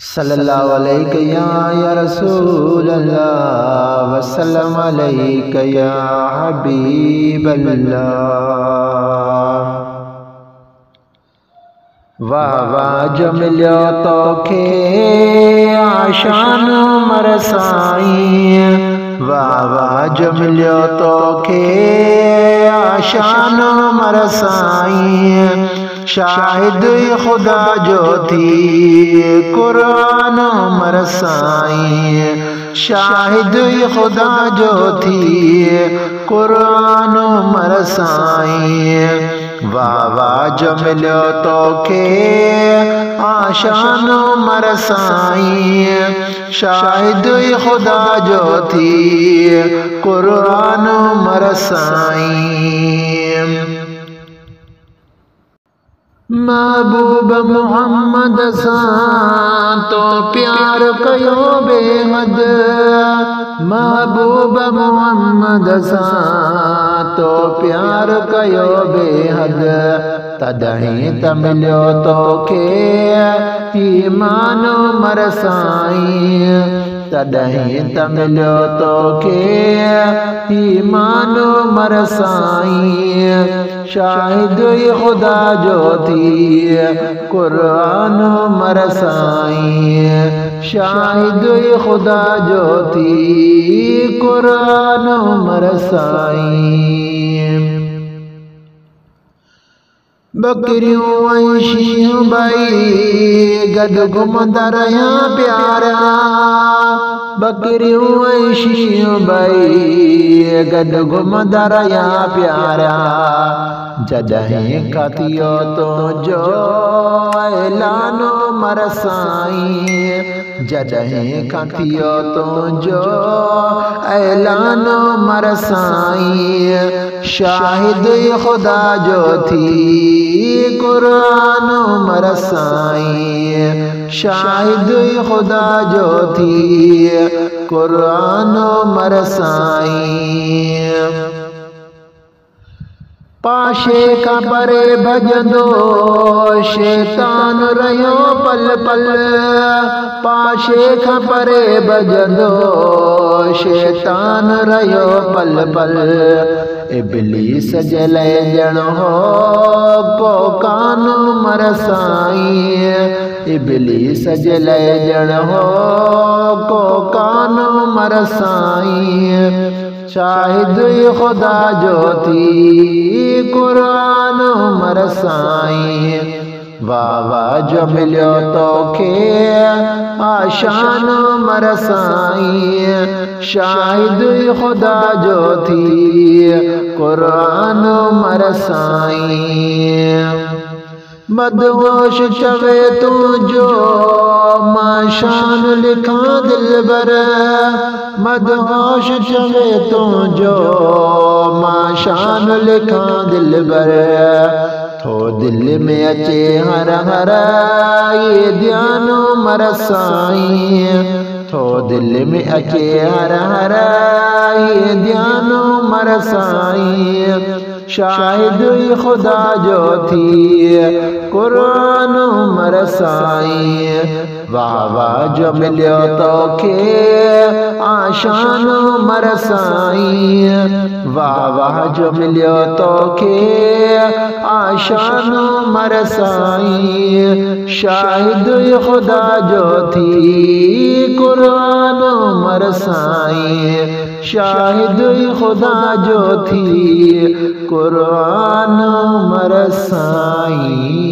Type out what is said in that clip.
सल्लल्लाहु अलैहि या रसूल अल्लाह वसल्लम अलैका या हबीब अल्लाह। वाह वाह जो मिलियो तोखे आशान उमर साईं, वाह वाह जो मिलियो तोखे आशान उमर साईं। शाहिद खुदा जो थी कुरान उमर साईं, शाहिद खुदा जो थी कुरान उमर साईं। वाह वाह जो मिलियो तोखे आशान उमर साईं, शाहिद खुदा जो थी कुरान उमर साईं। महबूब मोहम्मद सां तो प्यार कयो बेहद, महबूब मोहम्मद सां तो प्यार कयो बेहद। तॾहिं त मिलियो तोखे ईमान उमर साईं, तॾहिं त मिलियो तोखे ईमान उमर साईं। शाहिद खुदा जो थी कुरान उमर साईं, शाहिद खुदा जो थी कुरान उमर साईं। बकरियों ऐं शींहं ॿई गॾु घुमंदा रहिया प्यारा, बकरियों ऐं शींहं ॿई गॾु घुमंदा रहिया प्यारा। जॾहिं खां थियो तुंहिंजो ऐलान उमर साईं, जॾहिं खां थियो तुंहिंजो ऐलान उमर साईं। शाहिद खुदा जो थी कुरान उमर साईं, शाहिद खुदा जो थी कुरान उमर साईं। पाशे खां परे भॼंदो शैतान रहियो पल पल, पाशे खां परे भॼंदो शैतान रहियो पल पल। इब्लीस जे लाइ ॼण हो को कान उमर साईं, इब्लीस जे लाइ ॼण हो को कान उमर साईं। शाहिद खुदा जो थी कुरान उमर साईं। वाह वाह जो मिलियो तोखे आशान उमर साईं, शाहिद खुदा जो थी कुरान उमर साईं। मदहोश चवे तुंहिंजो मां शान लिखां दिलबर, मदहोश चवे तुंहिंजो मां शान लिखां दिलबर। थो दिल में अचे हर हर ये ध्यान उमर साईं, थो दिल में अचे हर हर ये ध्यान उमर साईं। शाहिद खुदा जो थी कुरान उमर साईं। वाह वाह जो मिलियो तोखे आशान उमर साईं, वाह वाह जो मिलियो तोखे आशान उमर साईं। शाहिद खुदा जो थी कुरान उमर साईं, शाहिद खुदा जो थी कुरान उमर साईं।